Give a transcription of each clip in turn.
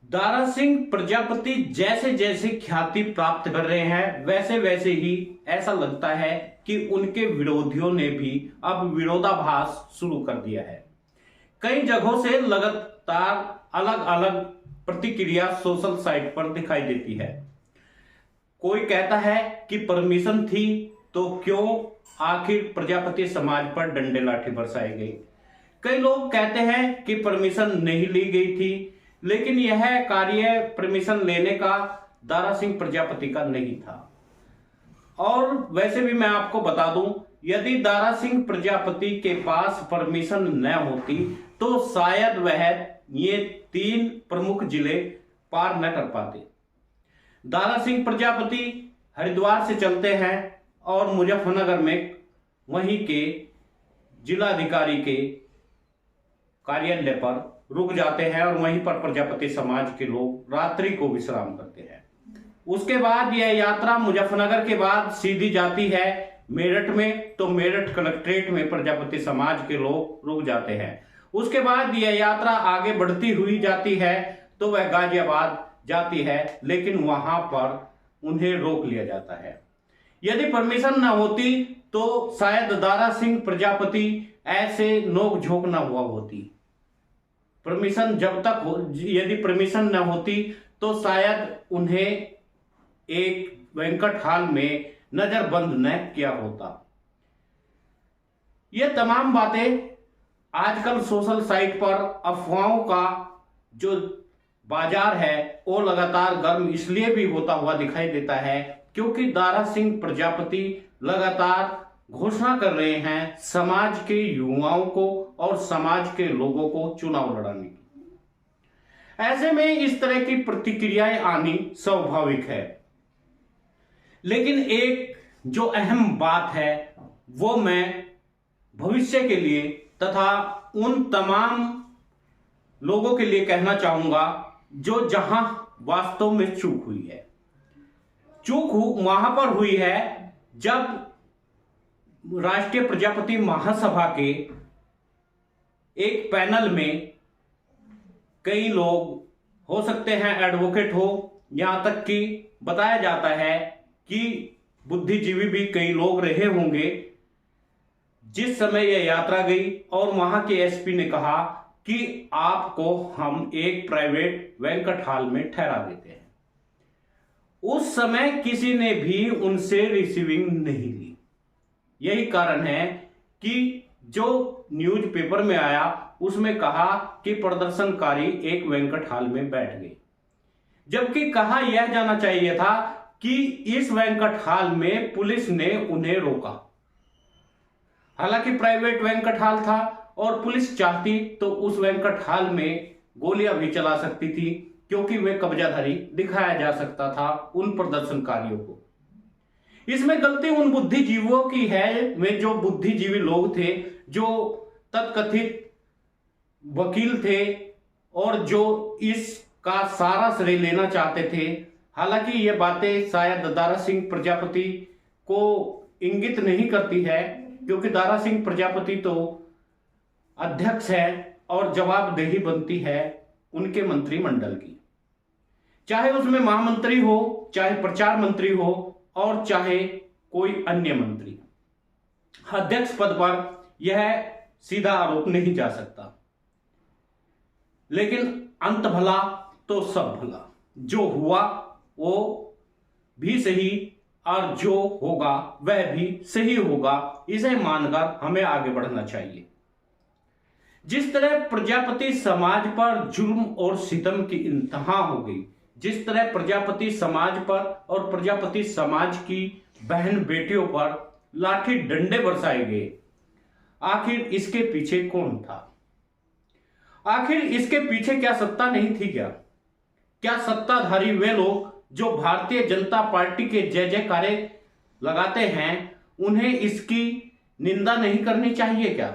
दारा सिंह प्रजापति जैसे जैसे ख्याति प्राप्त कर रहे हैं वैसे वैसे ही ऐसा लगता है कि उनके विरोधियों ने भी अब विरोधाभास शुरू कर दिया है। कई जगहों से लगातार अलग अलग प्रतिक्रिया सोशल साइट पर दिखाई देती है। कोई कहता है कि परमिशन थी तो क्यों आखिर प्रजापति समाज पर डंडे लाठी बरसाई गई। कई लोग कहते हैं कि परमिशन नहीं ली गई थी, लेकिन यह कार्य परमिशन लेने का दारा सिंह प्रजापति का नहीं था। और वैसे भी मैं आपको बता दूं, यदि दारा सिंह प्रजापति के पास परमिशन न होती तो शायद वह ये 3 प्रमुख जिले पार न कर पाते। दारा सिंह प्रजापति हरिद्वार से चलते हैं और मुजफ्फरनगर में वहीं के जिलाधिकारी के कार्यालय पर रुक जाते हैं और वहीं पर प्रजापति समाज के लोग रात्रि को विश्राम करते हैं। उसके बाद यह यात्रा मुजफ्फरनगर के बाद सीधी जाती है मेरठ में, तो मेरठ कलेक्ट्रेट में प्रजापति समाज के लोग रुक जाते हैं। उसके बाद यह यात्रा आगे बढ़ती हुई जाती है तो वह गाजियाबाद जाती है, लेकिन वहां पर उन्हें रोक लिया जाता है। यदि परमिशन न होती तो शायद दारा सिंह प्रजापति ऐसे नोक झोंक न हुआ होती। परमिशन जब तक यदि परमिशन न होती तो शायद उन्हें एक वेंकट हॉल में नजरबंद न किया होता। ये तमाम बातें आजकल सोशल साइट पर अफवाहों का जो बाजार है वो लगातार गर्म इसलिए भी होता हुआ दिखाई देता है क्योंकि दारा सिंह प्रजापति लगातार घोषणा कर रहे हैं समाज के युवाओं को और समाज के लोगों को चुनाव लड़ाने की। ऐसे में इस तरह की प्रतिक्रियाएं आनी स्वाभाविक है, लेकिन एक जो अहम बात है वो मैं भविष्य के लिए तथा उन तमाम लोगों के लिए कहना चाहूंगा जो जहां वास्तव में चूक हुई है। चूक वहां पर हुई है जब राष्ट्रीय प्रजापति महासभा के एक पैनल में कई लोग हो सकते हैं एडवोकेट हो, यहां तक कि बताया जाता है कि बुद्धिजीवी भी कई लोग रहे होंगे। जिस समय यह यात्रा गई और वहां के एसपी ने कहा कि आपको हम एक प्राइवेट वेंकट हॉल में ठहरा देते हैं, उस समय किसी ने भी उनसे रिसीविंग नहीं ली। यही कारण है कि जो न्यूज़पेपर में आया उसमें कहा कि प्रदर्शनकारी एक वेंकट हॉल में बैठ गए, जबकि कहा यह जाना चाहिए था कि इस वेंकट हॉल में पुलिस ने उन्हें रोका। हालांकि प्राइवेट वेंकट हॉल था और पुलिस चाहती तो उस वेंकट हॉल में गोलियां भी चला सकती थी, क्योंकि वे कब्जाधारी दिखाया जा सकता था उन प्रदर्शनकारियों को। इसमें गलती उन बुद्धिजीवियों की है, वे जो बुद्धिजीवी लोग थे, जो तथाकथित वकील थे और जो इसका सारा श्रेय लेना चाहते थे। हालांकि ये बातें शायद दारा सिंह प्रजापति को इंगित नहीं करती है, क्योंकि दारा सिंह प्रजापति तो अध्यक्ष है और जवाबदेही बनती है उनके मंत्रिमंडल की, चाहे उसमें महामंत्री हो, चाहे प्रचार मंत्री हो और चाहे कोई अन्य मंत्री। अध्यक्ष पद पर यह सीधा आरोप नहीं जा सकता, लेकिन अंत भला तो सब भला। जो हुआ वो भी सही और जो होगा वह भी सही होगा, इसे मानकर हमें आगे बढ़ना चाहिए। जिस तरह प्रजापति समाज पर जुल्म और सितम की इंतहा हो गई, जिस तरह प्रजापति समाज पर और प्रजापति समाज की बहन बेटियों पर लाठी डंडे बरसाए गए, आखिर इसके पीछे कौन था? आखिर इसके पीछे क्या सत्ता नहीं थी? क्या सत्ताधारी वे लोग जो भारतीय जनता पार्टी के जय जयकारे लगाते हैं, उन्हें इसकी निंदा नहीं करनी चाहिए क्या?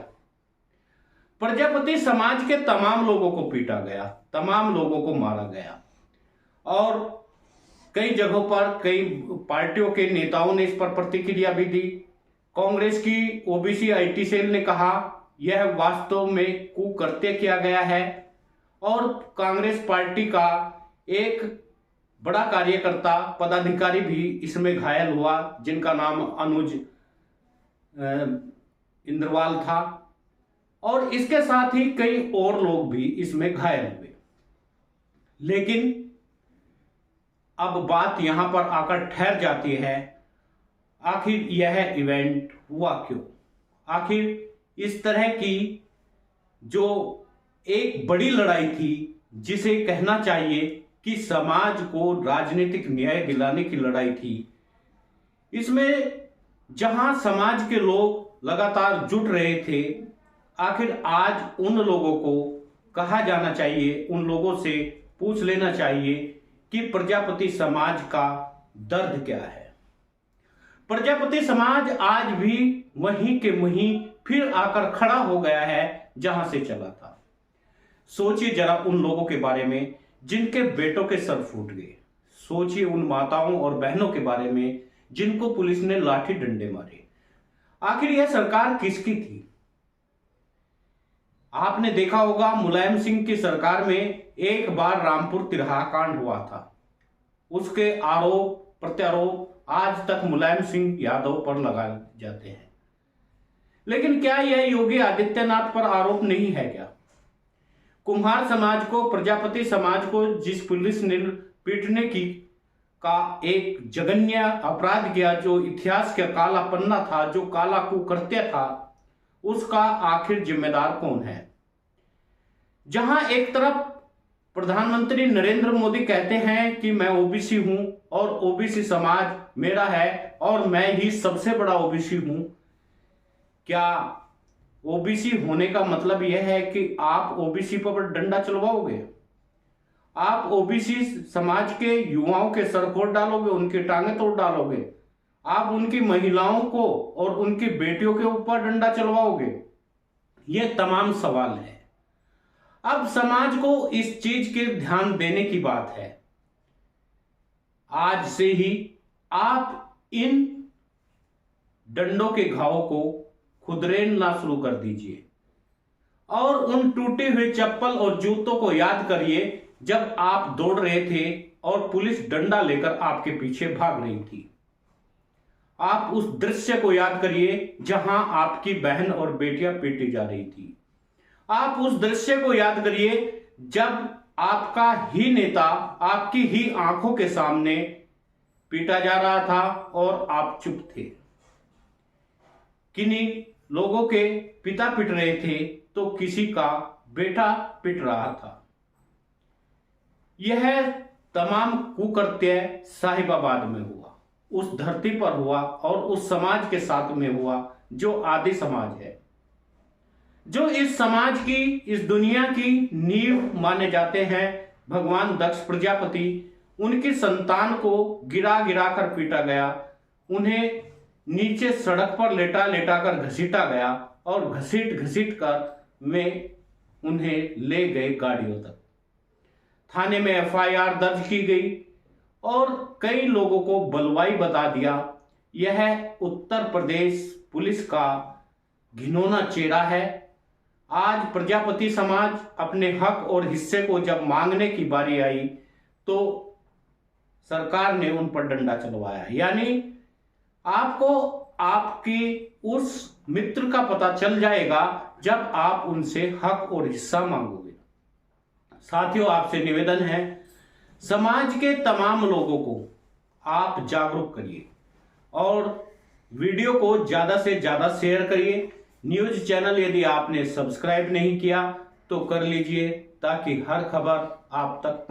प्रजापति समाज के तमाम लोगों को पीटा गया, तमाम लोगों को मारा गया और कई जगहों पर कई पार्टियों के नेताओं ने इस पर प्रतिक्रिया भी दी। कांग्रेस की ओबीसी आईटी सेल ने कहा यह वास्तव में कुकृत्य किया गया है और कांग्रेस पार्टी का एक बड़ा कार्यकर्ता पदाधिकारी भी इसमें घायल हुआ, जिनका नाम अनुज इंद्रवाल था, और इसके साथ ही कई और लोग भी इसमें घायल हुए। लेकिन अब बात यहां पर आकर ठहर जाती है, आखिर यह इवेंट हुआ क्यों? आखिर इस तरह की जो एक बड़ी लड़ाई थी, जिसे कहना चाहिए कि समाज को राजनीतिक न्याय दिलाने की लड़ाई थी, इसमें जहां समाज के लोग लगातार जुट रहे थे, आखिर आज उन लोगों को कहा जाना चाहिए, उन लोगों से पूछ लेना चाहिए कि प्रजापति समाज का दर्द क्या है। प्रजापति समाज आज भी वहीं के वहीं फिर आकर खड़ा हो गया है जहां से चला था। सोचिए जरा उन लोगों के बारे में जिनके बेटों के सर फूट गए। सोचिए उन माताओं और बहनों के बारे में जिनको पुलिस ने लाठी डंडे मारे। आखिर यह सरकार किसकी थी? आपने देखा होगा मुलायम सिंह की सरकार में एक बार रामपुर तिरहा कांड हुआ था। उसके आरोप प्रत्यारोप आज तक मुलायम सिंह यादव पर लगाए जाते हैं। लेकिन क्या यह योगी आदित्यनाथ पर आरोप नहीं है क्या? कुम्हार समाज को, प्रजापति समाज को जिस पुलिस ने पीटने की का एक जघन्य अपराध किया, जो इतिहास का काला पन्ना था, जो काला कुकृत्य था, उसका आखिर जिम्मेदार कौन है? जहां एक तरफ प्रधानमंत्री नरेंद्र मोदी कहते हैं कि मैं ओबीसी हूं और ओबीसी समाज मेरा है और मैं ही सबसे बड़ा ओबीसी हूं, क्या ओबीसी होने का मतलब यह है कि आप ओबीसी पर डंडा चलवाओगे? आप ओबीसी समाज के युवाओं के सर फोड़ डालोगे, उनकी टांगें तोड़ डालोगे? आप उनकी महिलाओं को और उनकी बेटियों के ऊपर डंडा चलवाओगे? ये तमाम सवाल है। अब समाज को इस चीज के ध्यान देने की बात है। आज से ही आप इन डंडों के घावों को खुदरेलना शुरू कर दीजिए और उन टूटे हुए चप्पल और जूतों को याद करिए जब आप दौड़ रहे थे और पुलिस डंडा लेकर आपके पीछे भाग रही थी। आप उस दृश्य को याद करिए जहां आपकी बहन और बेटियां पीटी जा रही थी। आप उस दृश्य को याद करिए जब आपका ही नेता आपकी ही आंखों के सामने पीटा जा रहा था और आप चुप थे। किन्हीं लोगों के पिता पिट रहे थे तो किसी का बेटा पिट रहा था। यह तमाम कुकृत्य साहिबाबाद में हुआ, उस धरती पर हुआ और उस समाज के साथ में हुआ जो आदि समाज है, जो इस समाज की, इस दुनिया की नींव माने जाते हैं। भगवान दक्ष प्रजापति, उनकी संतान को गिरा गिरा कर पीटा गया, उन्हें नीचे सड़क पर लेटा लेटा कर घसीटा गया और घसीट घसीट कर में उन्हें ले गए गाड़ियों तक। थाने में एफआईआर दर्ज की गई और कई लोगों को बलवाई बता दिया। यह उत्तर प्रदेश पुलिस का घिनौना चेहरा है। आज प्रजापति समाज अपने हक और हिस्से को जब मांगने की बारी आई तो सरकार ने उन पर डंडा चलवाया। यानी आपको आपकी उस मित्र का पता चल जाएगा जब आप उनसे हक और हिस्सा मांगोगे। साथियों, आपसे निवेदन है, समाज के तमाम लोगों को आप जागरूक करिए और वीडियो को ज्यादा से ज्यादा शेयर करिए। न्यूज चैनल यदि आपने सब्सक्राइब नहीं किया तो कर लीजिए ताकि हर खबर आप तक